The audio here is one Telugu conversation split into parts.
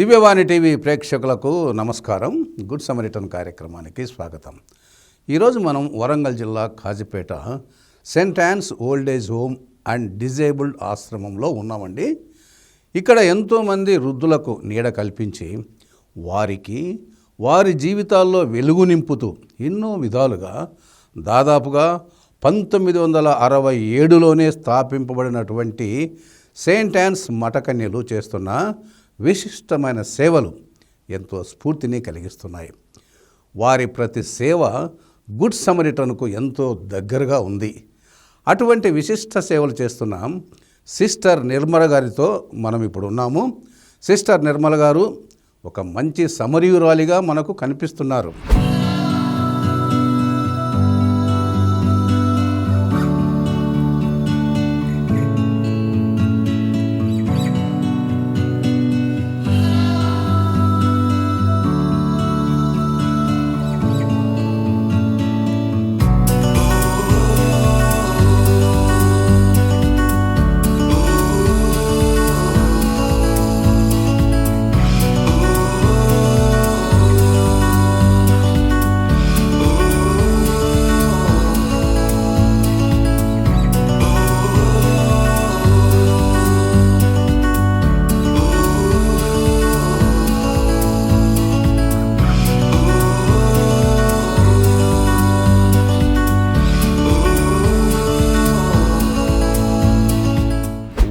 దివ్యవాణి టీవీ ప్రేక్షకులకు నమస్కారం. గుడ్ సమరిటన్ కార్యక్రమానికి స్వాగతం. ఈరోజు మనం వరంగల్ జిల్లా Kazipet Saint Ann's old age home and disabled ఆశ్రమంలో ఉన్నామండి. ఇక్కడ ఎంతోమంది వృద్ధులకు నీడ కల్పించి వారి జీవితాల్లో వెలుగు నింపుతూ ఎన్నో విధాలుగా దాదాపుగా 1967లోనే స్థాపింపబడినటువంటి సెయింట్ యాన్స్ మఠకన్యలు చేస్తున్న విశిష్టమైన సేవలు ఎంతో స్ఫూర్తిని కలిగిస్తున్నాయి. వారి ప్రతి సేవ గుడ్ సమరిటన్కు ఎంతో దగ్గరగా ఉంది. అటువంటి విశిష్ట సేవలు చేస్తున్న సిస్టర్ నిర్మల గారితో మనం ఇప్పుడు ఉన్నాము. సిస్టర్ నిర్మల గారు ఒక మంచి సమరయురాలిగా మనకు కనిపిస్తున్నారు.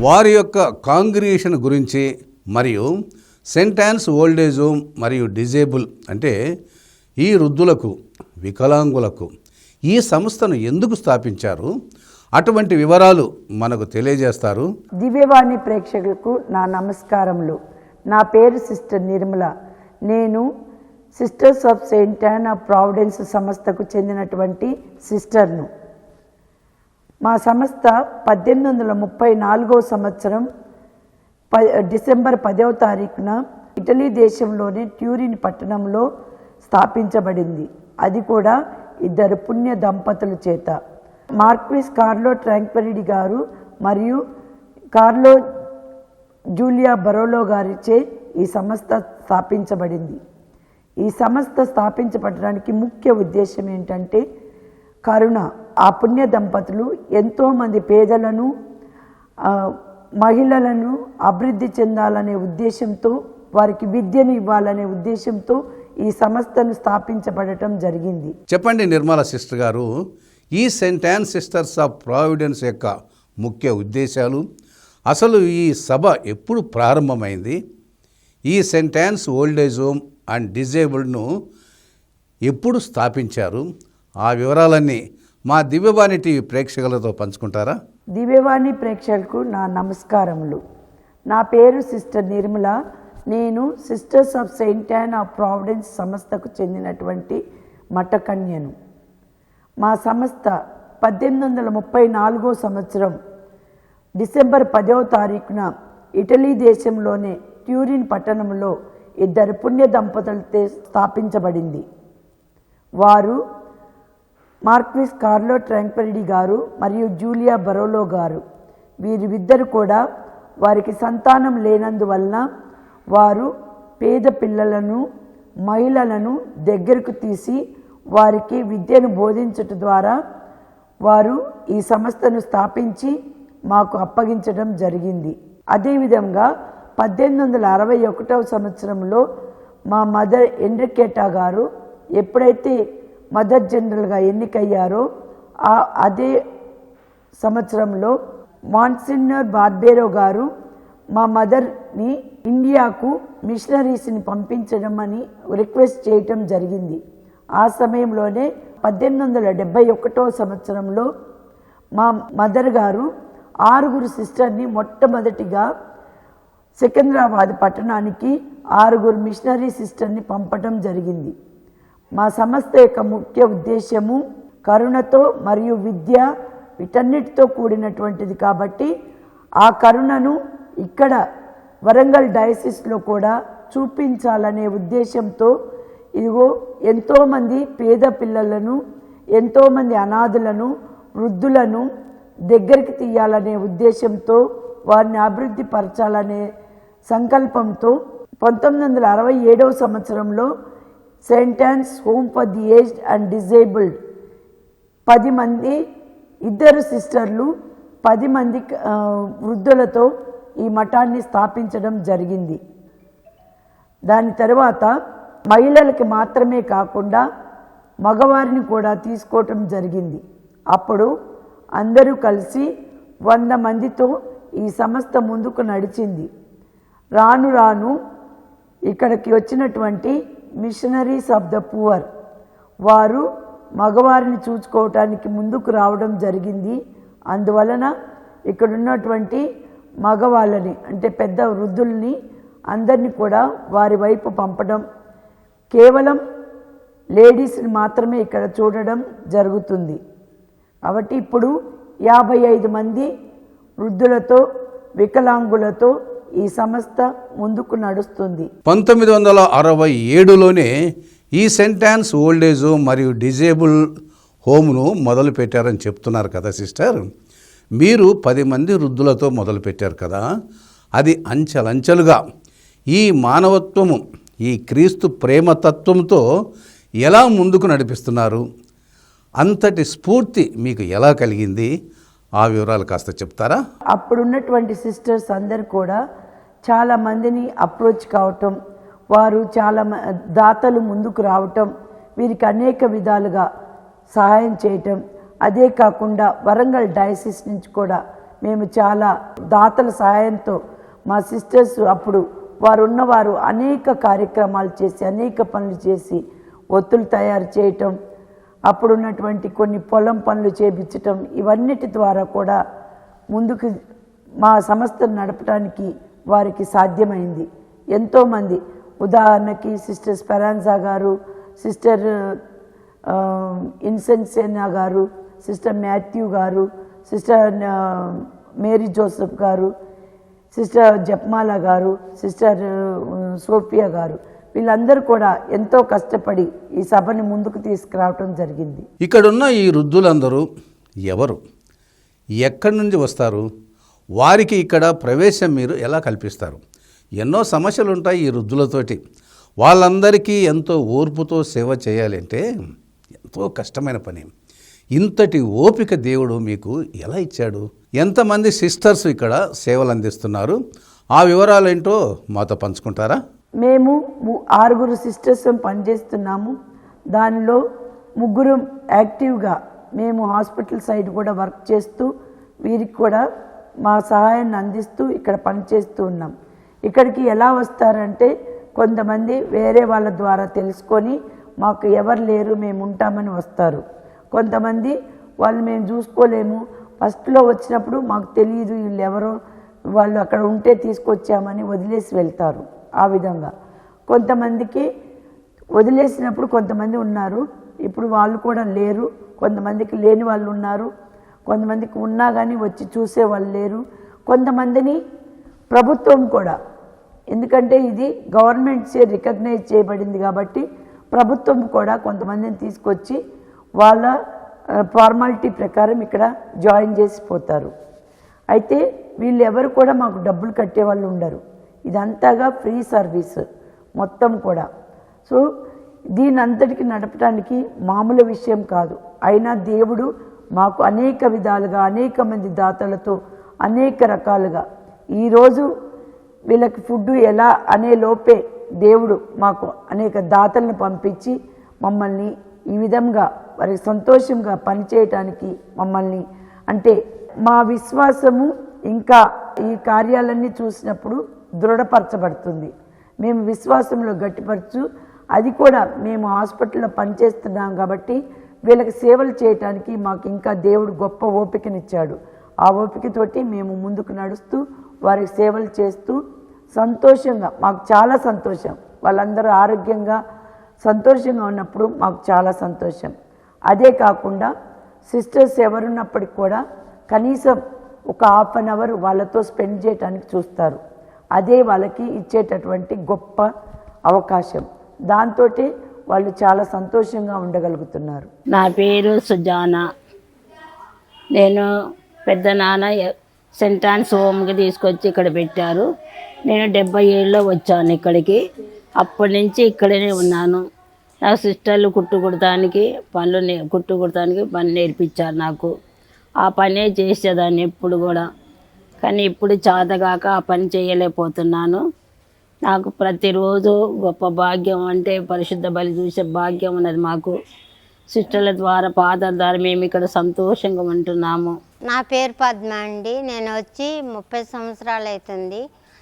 వారి యొక్క కాంగ్రిగేషన్ గురించి మరియు Saint Ann's old age home మరియు డిజేబుల్ అంటే ఈ వృద్ధులకు వికలాంగులకు ఈ సంస్థను ఎందుకు స్థాపించారు, అటువంటి వివరాలు మనకు తెలియజేస్తారు. దివ్యవాణి ప్రేక్షకులకు నా నమస్కారములు. నా పేరు సిస్టర్ నిర్మల. నేను sisters of Saint an of providence సంస్థకు చెందినటువంటి సిస్టర్ను. మా సంస్థ 1834 సంవత్సరం డిసెంబర్ 10వ తారీఖున ఇటలీ దేశంలోని ట్యూరిన్ పట్టణంలో స్థాపించబడింది. అది కూడా ఇద్దరు పుణ్య దంపతుల చేత. మార్క్విస్ కార్లో ట్రాంక్వరిడి గారు మరియు కార్లో జూలియా బరోలో గారిచే ఈ సంస్థ స్థాపించబడింది. ఈ సంస్థ స్థాపించబడడానికి ముఖ్య ఉద్దేశం ఏంటంటే కరుణ. ఆ పుణ్య దంపతులు ఎంతోమంది పేదలను మహిళలను అభివృద్ధి చెందాలనే ఉద్దేశంతో, వారికి విద్యను ఇవ్వాలనే ఉద్దేశంతో ఈ సంస్థను స్థాపించబడటం జరిగింది. చెప్పండి నిర్మల సిస్టర్ గారు, ఈ saint Ann sisters of providence యొక్క ముఖ్య ఉద్దేశాలు, అసలు ఈ సభ ఎప్పుడు ప్రారంభమైంది, ఈ saint Ann's old age home and డిజేబుల్డ్ను ఎప్పుడు స్థాపించారు, ఆ వివరాలన్నీ మా దివ్యవాణి టీవీ ప్రేక్షకులతో పంచుకుంటారా? దివ్యవాణి ప్రేక్షకులకు నా నమస్కారములు. నా పేరు సిస్టర్ నిర్మల. నేను sisters of Saint an of providence సంస్థకు చెందినటువంటి మఠకన్యను. మా సంస్థ 1834 సంవత్సరం డిసెంబర్ 10వ తారీఖున ఇటలీ దేశంలోని ట్యూరిన్ పట్టణంలో ఇద్దరు పుణ్య దంపతులతో స్థాపించబడింది. వారు మార్క్విస్ కార్లో ట్రాంక్వరిడి గారు మరియు జూలియా బరోలో గారు. వీరిద్దరు కూడా వారికి సంతానం లేనందువలన వారు పేద పిల్లలను మహిళలను దగ్గరకు తీసి వారికి విద్యను బోధించటం ద్వారా వారు ఈ సంస్థను స్థాపించి మాకు అప్పగించడం జరిగింది. అదేవిధంగా 1861 సంవత్సరంలో మా మదర్ ఎండ్రికేటా గారు ఎప్పుడైతే మదర్ జనరల్గా ఎన్నికయ్యారో అదే సంవత్సరంలో మాన్సిన్యూర్ బార్బేరో గారు మా మదర్ని ఇండియాకు మిషనరీస్ని పంపించడం అని రిక్వెస్ట్ చేయటం జరిగింది. ఆ సమయంలోనే 1871 సంవత్సరంలో మా మదర్ గారు 6 సిస్టర్ని మొట్టమొదటిగా సికింద్రాబాద్ పట్టణానికి 6 మిషనరీ సిస్టర్ని పంపటం జరిగింది. మా సంస్థ యొక్క ముఖ్య ఉద్దేశము కరుణతో మరియు విద్య వీటన్నిటితో కూడినటువంటిది కాబట్టి ఆ కరుణను ఇక్కడ వరంగల్ డయాసిస్లో కూడా చూపించాలనే ఉద్దేశంతో ఇదిగో ఎంతోమంది పేద పిల్లలను, ఎంతోమంది అనాథులను, వృద్ధులను దగ్గరికి తీయాలనే ఉద్దేశంతో, వారిని అభివృద్ధి పరచాలనే సంకల్పంతో 1967 సంవత్సరంలో Saint yawns home for the aged and disabled 10 మంది, 2 సిస్టర్లు 10 మంది వృద్ధులతో ఈ మఠాన్ని స్థాపించడం జరిగింది. దాని తర్వాత మహిళలకి మాత్రమే కాకుండా మగవారిని కూడా తీసుకోవటం జరిగింది. అప్పుడు అందరూ కలిసి 100 మందితో ఈ సంస్థ ముందుకు నడిచింది. రాను రాను ఇక్కడికి వచ్చినటువంటి మిషనరీస్ ఆఫ్ ద పువర్ వారు మగవారిని చూసుకోవటానికి ముందుకు రావడం జరిగింది. అందువలన ఇక్కడ ఉన్నటువంటి మగవాళ్ళని అంటే పెద్ద వృద్ధుల్ని అందరినీ కూడా వారి వైపు పంపడం, కేవలం లేడీస్ని మాత్రమే ఇక్కడ చూడడం జరుగుతుంది. కాబట్టి ఇప్పుడు 55 మంది వృద్ధులతో వికలాంగులతో ఈ సంస్థ ముందుకు నడుస్తుంది. 1967లోనే ఈ సెయింట్ యాన్స్ ఓల్డేజ్ మరియు డిజేబుల్ హోమ్ను మొదలు పెట్టారని చెప్తున్నారు కదా సిస్టర్. మీరు 10 మంది వృద్ధులతో మొదలుపెట్టారు కదా, అది అంచెలంచెలుగా ఈ మానవత్వము, ఈ క్రీస్తు ప్రేమతత్వంతో ఎలా ముందుకు నడిపిస్తున్నారు? అంతటి స్ఫూర్తి మీకు ఎలా కలిగింది? ఆ వివరాలు కాస్త చెప్తారా? అప్పుడున్నటువంటి సిస్టర్స్ అందరు కూడా చాలా మందిని అప్రోచ్ కావటం, వారు చాలా దాతలు ముందుకు రావటం, వీరికి అనేక విధాలుగా సహాయం చేయటం. అదే కాకుండా వరంగల్ డయాసిస్ నుంచి కూడా మేము చాలా దాతల సహాయంతో మా సిస్టర్స్ అప్పుడు వారు అనేక కార్యక్రమాలు చేసి అనేక పనులు చేసి ఒత్తులు తయారు చేయటం, అప్పుడున్నటువంటి కొన్ని పొలం పనులు చేయించటం, ఇవన్నిటి ద్వారా కూడా ముందుకు మా సంస్థను నడపడానికి వారికి సాధ్యమైంది. ఎంతోమంది, ఉదాహరణకి సిస్టర్ స్పెరాన్జా గారు, సిస్టర్ ఇన్సెన్సేనా గారు, సిస్టర్ మాథ్యూ గారు, సిస్టర్ మేరీ జోసెఫ్ గారు, సిస్టర్ జప్మాల గారు, సిస్టర్ సోఫియా గారు, వీళ్ళందరూ కూడా ఎంతో కష్టపడి ఈ సభని ముందుకు తీసుకురావటం జరిగింది. ఇక్కడున్న ఈ వృద్ధులందరూ ఎవరు, ఎక్కడి నుంచి వస్తారు? వారికి ఇక్కడ ప్రవేశం మీరు ఎలా కల్పిస్తారు? ఎన్నో సమస్యలు ఉంటాయి ఈ వృద్ధులతోటి. వాళ్ళందరికీ ఎంతో ఓర్పుతో సేవ చేయాలంటే ఎంతో కష్టమైన పని. ఇంతటి ఓపిక దేవుడు మీకు ఎలా ఇచ్చాడు? ఎంతమంది సిస్టర్స్ ఇక్కడ సేవలు అందిస్తున్నారు? ఆ వివరాలు ఏంటో మాతో పంచుకుంటారా? మేము 6 సిస్టర్స్ పనిచేస్తున్నాము. దానిలో 3 యాక్టివ్గా మేము హాస్పిటల్ సైడ్ కూడా వర్క్ చేస్తూ వీరికి కూడా మా సహాయాన్ని అందిస్తూ ఇక్కడ పనిచేస్తూ ఉన్నాం. ఇక్కడికి ఎలా వస్తారంటే కొంతమంది వేరే వాళ్ళ ద్వారా తెలుసుకొని మాకు ఎవరు లేరు మేము ఉంటామని వస్తారు. కొంతమంది వాళ్ళు మేము చూసుకోలేము, ఫస్ట్లో వచ్చినప్పుడు మాకు తెలియదు వీళ్ళు ఎవరో, వాళ్ళు అక్కడ ఉంటే తీసుకొచ్చామని వదిలేసి వెళ్తారు. ఆ విధంగా కొంతమందికి వదిలేసినప్పుడు కొంతమంది ఉన్నారు, ఇప్పుడు వాళ్ళు కూడా లేరు. కొంతమందికి లేని వాళ్ళు ఉన్నారు, కొంతమందికి ఉన్నా కానీ వచ్చి చూసే వాళ్ళు లేరు. కొంతమందిని ప్రభుత్వం కూడా, ఎందుకంటే ఇది గవర్నమెంట్సే రికగ్నైజ్ చేయబడింది కాబట్టి ప్రభుత్వం కూడా కొంతమందిని తీసుకొచ్చి వాళ్ళ ఫార్మాలిటీ ప్రకారం ఇక్కడ జాయిన్ చేసిపోతారు. అయితే వీళ్ళు ఎవరు కూడా మాకు డబ్బులు కట్టే వాళ్ళు ఉండరు. ఇదంతాగా ఫ్రీ సర్వీస్ మొత్తం కూడా. సో దీని అంతటికి నడపడానికి మామూలు విషయం కాదు. అయినా దేవుడు మాకు అనేక విధాలుగా అనేక మంది దాతలతో అనేక రకాలుగా ఈరోజు వీళ్ళకి ఫుడ్ ఎలా అనే లోపే దేవుడు మాకు అనేక దాతలను పంపించి మమ్మల్ని ఈ విధంగా వారికి సంతోషంగా పనిచేయటానికి మమ్మల్ని, అంటే మా విశ్వాసము ఇంకా ఈ కార్యాలన్నీ చూసినప్పుడు దృఢపరచబడుతుంది. మేము విశ్వాసంలో గట్టిపరచు, అది కూడా మేము హాస్పిటల్లో పనిచేస్తున్నాం కాబట్టి వీళ్ళకి సేవలు చేయటానికి మాకు ఇంకా దేవుడు గొప్ప ఓపికనిచ్చాడు. ఆ ఓపికతోటి మేము ముందుకు నడుస్తూ వారికి సేవలు చేస్తూ సంతోషంగా, మాకు చాలా సంతోషం. వాళ్ళందరూ ఆరోగ్యంగా సంతోషంగా ఉన్నప్పుడు మాకు చాలా సంతోషం. అదే కాకుండా సిస్టర్స్ ఎవరున్నప్పటికి కూడా కనీసం ఒక 1/2 అవర్ వాళ్ళతో స్పెండ్ చేయడానికి చూస్తారు. అదే వాళ్ళకి ఇచ్చేటటువంటి గొప్ప అవకాశం. దాంతో వాళ్ళు చాలా సంతోషంగా ఉండగలుగుతున్నారు. నా పేరు సుజాన. నేను పెద్ద నాన్న సెంట్ ఆన్స్ హోమ్కి తీసుకొచ్చి ఇక్కడ పెట్టారు. నేను 77లో వచ్చాను ఇక్కడికి. అప్పటి నుంచి ఇక్కడనే ఉన్నాను. నా సిస్టర్లు కుట్టు కుడటానికి పని నేర్పించారు నాకు. ఆ పనే చేసేదాన్ని ఎప్పుడు కూడా. కానీ ఇప్పుడు చాతగాక ఆ పని చేయలేకపోతున్నాను. నాకు ప్రతిరోజు గొప్ప భాగ్యం అంటే పరిశుద్ధ బలి చూసే భాగ్యం ఉన్నది మాకు. సిస్టర్ల ద్వారా ఫాదర్ ద్వారా మేము ఇక్కడ సంతోషంగా ఉంటున్నాము. నా పేరు పద్మ అండి. నేను వచ్చి 30 సంవత్సరాలు అవుతుంది.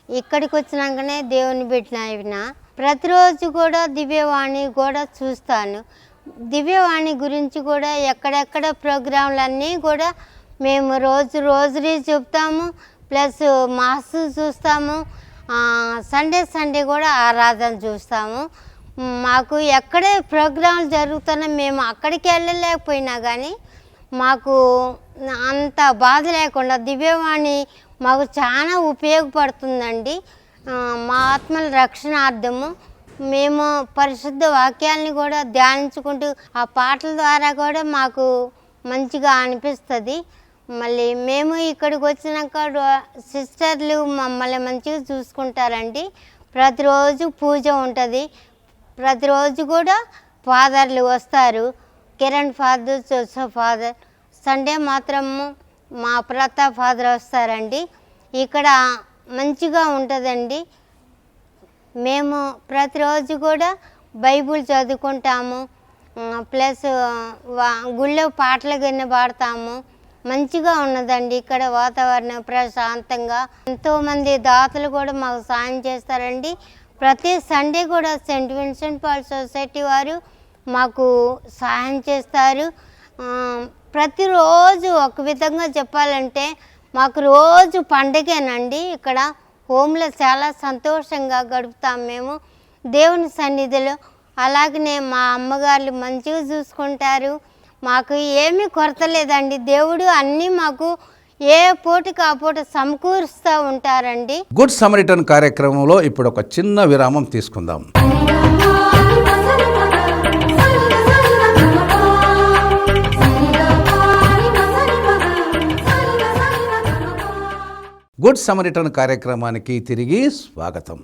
ఇక్కడికి వచ్చినాకనే దేవుని పెట్టిన ప్రతిరోజు కూడా దివ్యవాణి కూడా చూస్తాను. దివ్యవాణి గురించి కూడా ఎక్కడెక్కడ ప్రోగ్రాంలన్నీ కూడా మేము రోజు చెప్తాము. ప్లస్ మాస్ చూస్తాము. సండే కూడా ఆరాధన చూస్తాము. మాకు ఎక్కడే ప్రోగ్రాంలు జరుగుతున్నా మేము అక్కడికి వెళ్ళలేకపోయినా కానీ మాకు అంత బాధ లేకుండా దివ్యవాణి మాకు చాలా ఉపయోగపడుతుందండి. మా ఆత్మల రక్షణార్థము మేము పరిశుద్ధ వాక్యాలని కూడా ధ్యానించుకుంటూ ఆ పాటల ద్వారా కూడా మాకు మంచిగా అనిపిస్తుంది. మళ్ళీ మేము ఇక్కడికి వచ్చినాక సిస్టర్లు మమ్మల్ని మంచిగా చూసుకుంటారండి. ప్రతిరోజు పూజ ఉంటుంది. ప్రతిరోజు కూడా ఫాదర్లు వస్తారు. Kiran father, Joseph father. Sunday మాత్రము మా ప్రతాప్ ఫాదర్ వస్తారండి. ఇక్కడ మంచిగా ఉంటుందండి. మేము ప్రతిరోజు కూడా బైబుల్ చదువుకుంటాము. ప్లస్ గుళ్ళో పాటలు గిన్నె పాడతాము. మంచిగా ఉన్నదండి ఇక్కడ వాతావరణం ప్రశాంతంగా. ఎంతోమంది దాతలు కూడా మాకు సాయం చేస్తారండి. ప్రతి సండే కూడా సెయింట్ విన్సెంట్ పాల్ సొసైటీ వారు మాకు సహాయం చేస్తారు. ప్రతిరోజు ఒక విధంగా చెప్పాలంటే మాకు రోజు పండగేనండి. ఇక్కడ హోమ్లో చాలా సంతోషంగా గడుపుతాం మేము దేవుని సన్నిధిలో. అలాగనే మా అమ్మగారు మంచిగా చూసుకుంటారు. మాకు ఏమీ కొరత లేదండి. దేవుడు అన్నీ మాకు ఏ పూటకి ఆ పూట సమకూరుస్తూ ఉంటారండి. గుడ్ సమరిటన్ కార్యక్రమంలో ఇప్పుడు ఒక చిన్న విరామం తీసుకుందాం. గుడ్ సమరిటన్ కార్యక్రమానికి తిరిగి స్వాగతం.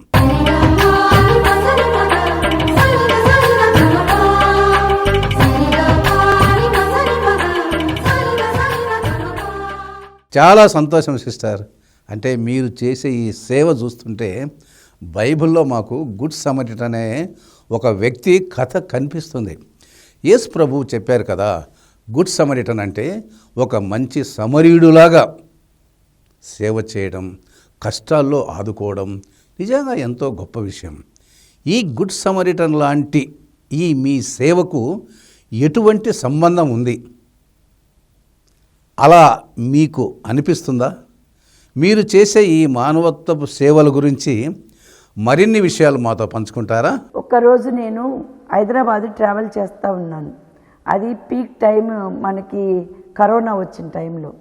చాలా సంతోషం సిస్టర్. అంటే మీరు చేసే ఈ సేవ చూస్తుంటే బైబిల్లో మాకు గుడ్ సమరిటన్ అనే ఒక వ్యక్తి కథ కనిపిస్తుంది. యేసు ప్రభువు చెప్పారు కదా, గుడ్ సమరిటన్ అంటే ఒక మంచి సమరీయుడులాగా సేవ చేయడం, కష్టాల్లో ఆదుకోవడం నిజంగా ఎంతో గొప్ప విషయం. ఈ గుడ్ సమరిటన్ లాంటి ఈ మీ సేవకు ఎటువంటి సంబంధం ఉంది? అలా మీకు అనిపిస్తుందా? మీరు చేసే ఈ మానవత్వపు సేవల గురించి మరిన్ని విషయాలు మాతో పంచుకుంటారా? ఒక్కరోజు నేను హైదరాబాద్ ట్రావెల్ చేస్తూ ఉన్నాను. అది పీక్ టైం, మనకి కరోనా వచ్చిన టైంలో.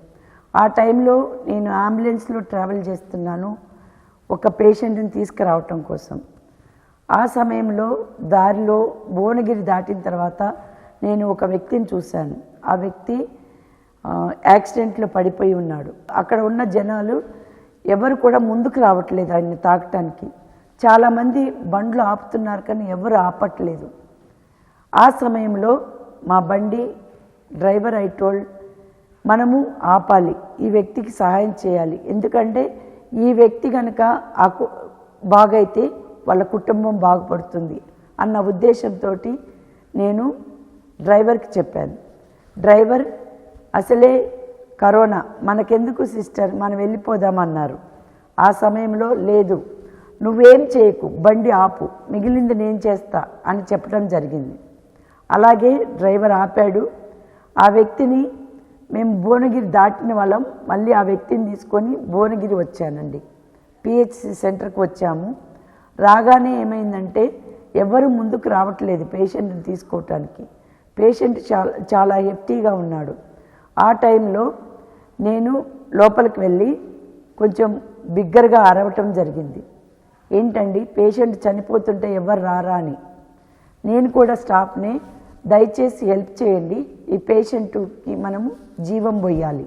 ఆ టైంలో నేను అంబులెన్స్లో ట్రావెల్ చేస్తున్నాను ఒక పేషెంట్ని తీసుకురావటం కోసం. ఆ సమయంలో దారిలో భువనగిరి దాటిన తర్వాత నేను ఒక వ్యక్తిని చూశాను. ఆ వ్యక్తి యాక్సిడెంట్లో పడిపోయి ఉన్నాడు. అక్కడ ఉన్న జనాలు ఎవరు కూడా ముందుకు రావట్లేదు ఆయన్ని తాకటానికి. చాలామంది బండ్లు ఆపుతున్నారు కానీ ఎవరు ఆపట్లేదు. ఆ సమయంలో మా బండి డ్రైవర్ ఐ టోల్డ్, మనము ఆపాలి, ఈ వ్యక్తికి సహాయం చేయాలి. ఎందుకంటే ఈ వ్యక్తి కనుక బాగైతే వాళ్ళ కుటుంబం బాగుపడుతుంది అన్న ఉద్దేశంతో నేను డ్రైవర్కి చెప్పాను. డ్రైవర్, అసలే కరోనా, మనకెందుకు సిస్టర్, మనం వెళ్ళిపోదామన్నారు. ఆ సమయంలో లేదు, నువ్వేం చేయకు, బండి ఆపు, మిగిలింది నేను చేస్తా అని చెప్పడం జరిగింది. అలాగే డ్రైవర్ ఆపాడు. ఆ వ్యక్తిని మేము భువనగిరి దాటిన వాళ్ళం. మళ్ళీ ఆ వ్యక్తిని తీసుకొని భువనగిరి వచ్చానండి. పిహెచ్సి సెంటర్కి వచ్చాము. రాగానే ఏమైందంటే ఎవరు ముందుకు రావట్లేదు పేషెంట్ని తీసుకోవటానికి. పేషెంట్ చాలా హెఫ్టీగా ఉన్నాడు. ఆ టైంలో నేను లోపలికి వెళ్ళి కొంచెం బిగ్గరగా అరవటం జరిగింది. ఏంటండి, పేషెంట్ చనిపోతుంటే ఎవరు రారా అని. నేను కూడా స్టాఫ్ని, దయచేసి హెల్ప్ చేయండి, ఈ పేషెంట్కి మనము జీవం పోయాలి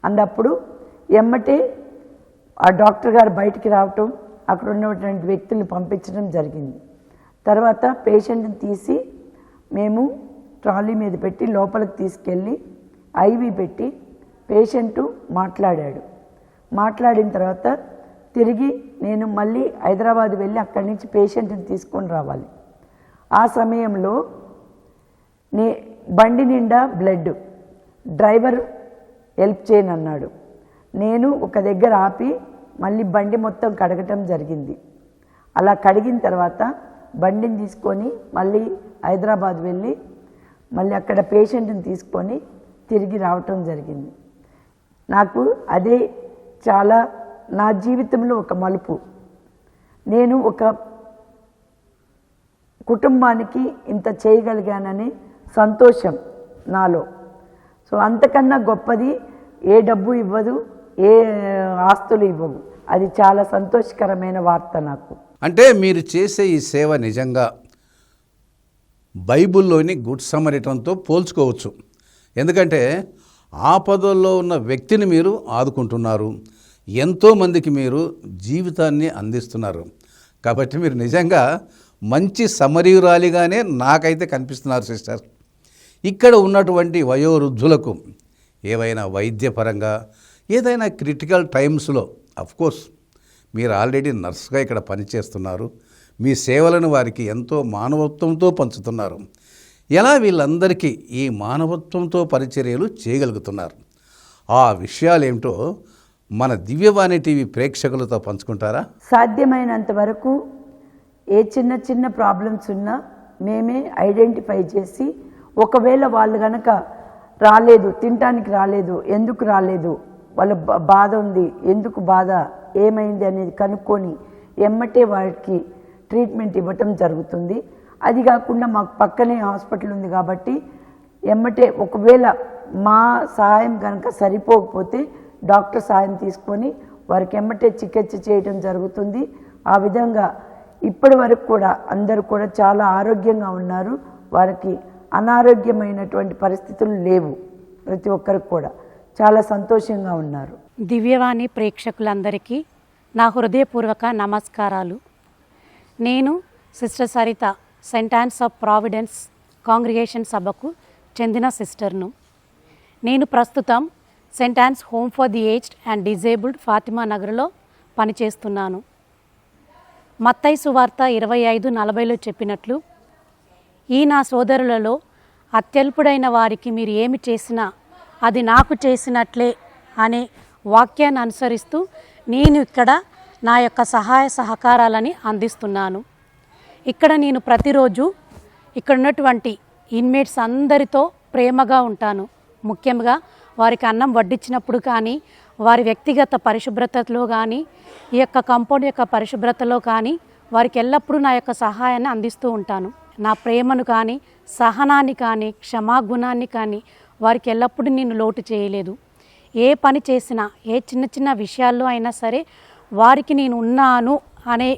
అన్నప్పుడు ఎమ్మటే ఆ డాక్టర్ గారు బయటికి రావటం, అక్కడ ఉన్నటువంటి వ్యక్తులను పంపించడం జరిగింది. తర్వాత పేషెంట్ని తీసి మేము ట్రాలీ మీద పెట్టి లోపలికి తీసుకెళ్ళి ఐవి పెట్టి పేషెంటు మాట్లాడాడు. మాట్లాడిన తర్వాత తిరిగి నేను మళ్ళీ హైదరాబాద్ వెళ్ళి అక్కడి నుంచి పేషెంట్ని తీసుకొని రావాలి. ఆ సమయంలో బండి నిండా బ్లడ్, డ్రైవర్ హెల్ప్ చేయనన్నాడు. నేను ఒక దగ్గర ఆపి మళ్ళీ బండి మొత్తం కడగటం జరిగింది. అలా కడిగిన తర్వాత బండిని తీసుకొని మళ్ళీ హైదరాబాద్ వెళ్ళి మళ్ళీ అక్కడ పేషెంట్ని తీసుకొని తిరిగి రావటం జరిగింది. నాకు అదే చాలా నా జీవితంలో ఒక మలుపు. నేను ఒక కుటుంబానికి ఇంత చేయగలిగానని సంతోషం నాలో. సో అంతకన్నా గొప్పది ఏ డబ్బు ఇవ్వదు, ఏ ఆస్తులు ఇవ్వవు. అది చాలా సంతోషకరమైన వార్త నాకు. అంటే మీరు చేసే ఈ సేవ నిజంగా బైబిల్లోని గుడ్ సమరిటన్తో పోల్చుకోవచ్చు. ఎందుకంటే ఆపదల్లో ఉన్న వ్యక్తిని మీరు ఆదుకుంటున్నారు, ఎంతోమందికి మీరు జీవితాన్ని అందిస్తున్నారు. కాబట్టి మీరు నిజంగా మంచి సమరీయురాలిగానే నాకైతే కనిపిస్తున్నారు సిస్టర్. ఇక్కడ ఉన్నటువంటి వయోవృద్ధులకు ఏవైనా వైద్యపరంగా ఏదైనా క్రిటికల్ టైమ్స్లో అఫ్కోర్స్ మీరు ఆల్రెడీ నర్సుగా ఇక్కడ పనిచేస్తున్నారు, మీ సేవలను వారికి ఎంతో మానవత్వంతో పంచుతున్నారు. ఎలా వీళ్ళందరికీ ఈ మానవత్వంతో పరిచర్యలు చేయగలుగుతున్నారు, ఆ విషయాలు ఏమిటో మన దివ్యవాణి టీవీ ప్రేక్షకులతో పంచుకుంటారా? సాధ్యమైనంత వరకు ఏ చిన్న చిన్న ప్రాబ్లమ్స్ ఉన్నా మేమే ఐడెంటిఫై చేసి, ఒకవేళ వాళ్ళు కనుక రాలేదు, తినటానికి రాలేదు, ఎందుకు రాలేదు, వాళ్ళ బాధ ఉంది, ఎందుకు బాధ, ఏమైంది అనేది కనుక్కొని ఎమ్మటే వారికి ట్రీట్మెంట్ ఇవ్వటం జరుగుతుంది. అది కాకుండా మాకు పక్కనే హాస్పిటల్ ఉంది కాబట్టి ఎమ్మటే ఒకవేళ మా సహాయం కనుక సరిపోకపోతే డాక్టర్ సహాయం తీసుకొని వారికి ఎమ్మటే చికిత్స చేయటం జరుగుతుంది. ఆ విధంగా ఇప్పటి వరకు కూడా అందరూ కూడా చాలా ఆరోగ్యంగా ఉన్నారు. వారికి అనారోగ్యమైనటువంటి పరిస్థితులు లేవు. ప్రతి ఒక్కరికి కూడా చాలా సంతోషంగా ఉన్నారు. దివ్యవాణి ప్రేక్షకులందరికీ నా హృదయపూర్వక నమస్కారాలు. నేను sister Saritha Saint yawns of providence congregation సభకు చెందిన సిస్టర్ను. నేను ప్రస్తుతం Saint yawns home for the aged and disabled Fatima నగర్లో పనిచేస్తున్నాను. మత్తయి సువార్త 25:40లో చెప్పినట్లు, ఈ నా సోదరులలో అత్యల్పుడైన వారికి మీరు ఏమి చేసినా అది నాకు చేసినట్లే అనే వాక్యాన్ని అనుసరిస్తూ నేను ఇక్కడ నా యొక్క సహాయ సహకారాలని అందిస్తున్నాను. ఇక్కడ నేను ప్రతిరోజు ఇక్కడ ఉన్నటువంటి ఇన్మేట్స్ అందరితో ప్రేమగా ఉంటాను. ముఖ్యంగా వారికి అన్నం వడ్డించినప్పుడు కానీ, వారి వ్యక్తిగత పరిశుభ్రతలో కానీ, ఈ యొక్క కంపౌండ్ యొక్క పరిశుభ్రతలో కానీ వారికి ఎల్లప్పుడూ నా యొక్క సహాయాన్ని అందిస్తూ ఉంటాను. నా ప్రేమను కానీ, సహనాన్ని కానీ, క్షమాగుణాన్ని కానీ వారికి ఎల్లప్పుడూ నేను లోటు చేయలేదు. ఏ పని చేసినా, ఏ చిన్న చిన్న విషయాల్లో అయినా సరే వారికి నేను ఉన్నాను అనే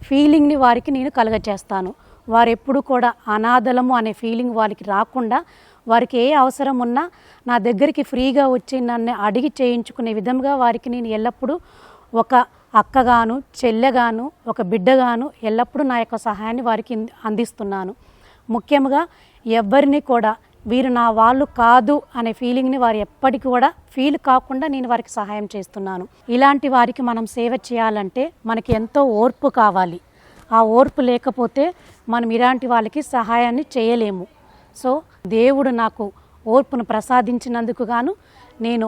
ఫీలింగ్ని వారికి నేను కలుగజేస్తాను. వారు ఎప్పుడు కూడా అనాథలము అనే ఫీలింగ్ వారికి రాకుండా, వారికి ఏ అవసరం ఉన్నా నా దగ్గరికి ఫ్రీగా వచ్చి నన్ను అడిగి చేయించుకునే విధంగా వారికి నేను ఎల్లప్పుడూ ఒక అక్కగాను, చెల్లెగాను, ఒక బిడ్డగాను ఎల్లప్పుడూ నా యొక్క సహాయాన్ని వారికి అందిస్తున్నాను. ముఖ్యంగా ఎవరిని కూడా వీరు నా వాళ్ళు కాదు అనే ఫీలింగ్ని వారు ఎప్పటికీ కూడా ఫీల్ కాకుండా నేను వారికి సహాయం చేస్తున్నాను. ఇలాంటి వారికి మనం సేవ చేయాలంటే మనకి ఎంతో ఓర్పు కావాలి. ఆ ఓర్పు లేకపోతే మనం ఇలాంటి వాళ్ళకి సహాయాన్ని చేయలేము. సో దేవుడు నాకు ఓర్పును ప్రసాదించినందుకు గాను నేను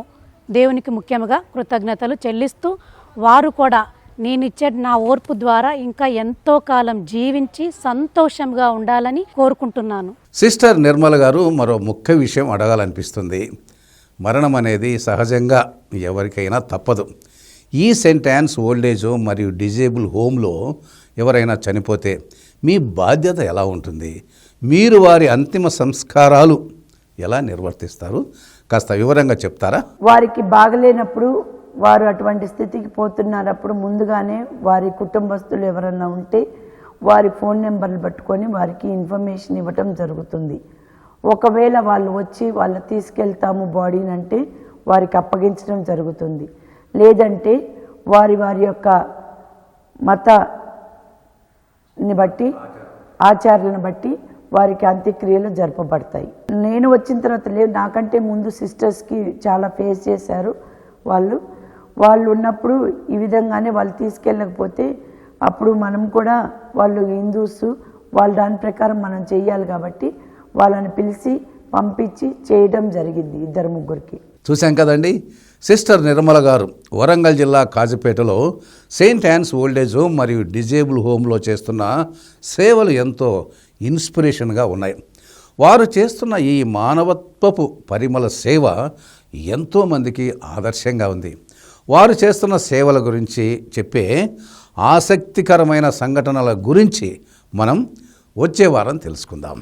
దేవునికి ముఖ్యంగా కృతజ్ఞతలు చెల్లిస్తూ, వారు కూడా నేను ఇచ్చే నా ఓర్పు ద్వారా ఇంకా ఎంతో కాలం జీవించి సంతోషంగా ఉండాలని కోరుకుంటున్నాను. సిస్టర్ నిర్మల గారు, మరో ముఖ్య విషయం అడగాలనిపిస్తుంది. మరణం అనేది సహజంగా ఎవరికైనా తప్పదు. ఈ సెయింట్ యాన్స్ ఓల్డేజ్ మరియు డిజేబుల్ హోమ్లో ఎవరైనా చనిపోతే మీ బాధ్యత ఎలా ఉంటుంది? మీరు వారి అంతిమ సంస్కారాలు ఎలా నిర్వర్తిస్తారు? కాస్త వివరంగా చెప్తారా? వారికి బాగలేనప్పుడు, వారు అటువంటి స్థితికి పోతున్నప్పుడు ముందుగానే వారి కుటుంబస్తులు ఎవరన్నా ఉంటే వారి ఫోన్ నెంబర్లు పట్టుకొని వారికి ఇన్ఫర్మేషన్ ఇవ్వటం జరుగుతుంది. ఒకవేళ వాళ్ళు వచ్చి వాళ్ళు తీసుకెళ్తాము బాడీని అంటే వారికి అప్పగించడం జరుగుతుంది. లేదంటే వారి వారి యొక్క మతాన్ని బట్టి ఆచారాలను బట్టి వారికి అంత్యక్రియలు జరపబడతాయి. నేను వచ్చిన తర్వాత లేదు, నాకంటే ముందు సిస్టర్స్కి చాలా ఫేస్ చేశారు. వాళ్ళు ఉన్నప్పుడు ఈ విధంగానే వాళ్ళు తీసుకెళ్ళకపోతే అప్పుడు మనం కూడా, వాళ్ళు హిందూస్, వాళ్ళ దాని ప్రకారం మనం చెయ్యాలి కాబట్టి వాళ్ళని పిలిచి పంపించి చేయడం జరిగింది 2-3కి. చూశాం కదండి, సిస్టర్ నిర్మల గారు వరంగల్ జిల్లా కాజీపేటలో సెయింట్ యాన్స్ ఓల్డేజ్ హోమ్ మరియు డిజేబుల్ హోమ్లో చేస్తున్న సేవలు ఎంతో ఇన్స్పిరేషన్గా ఉన్నాయి. వారు చేస్తున్న ఈ మానవత్వపు పరిమళ సేవ ఎంతోమందికి ఆదర్శంగా ఉంది. వారు చేస్తున్న సేవల గురించి చెప్పే ఆసక్తికరమైన సంఘటనల గురించి మనం వచ్చే వారం తెలుసుకుందాం.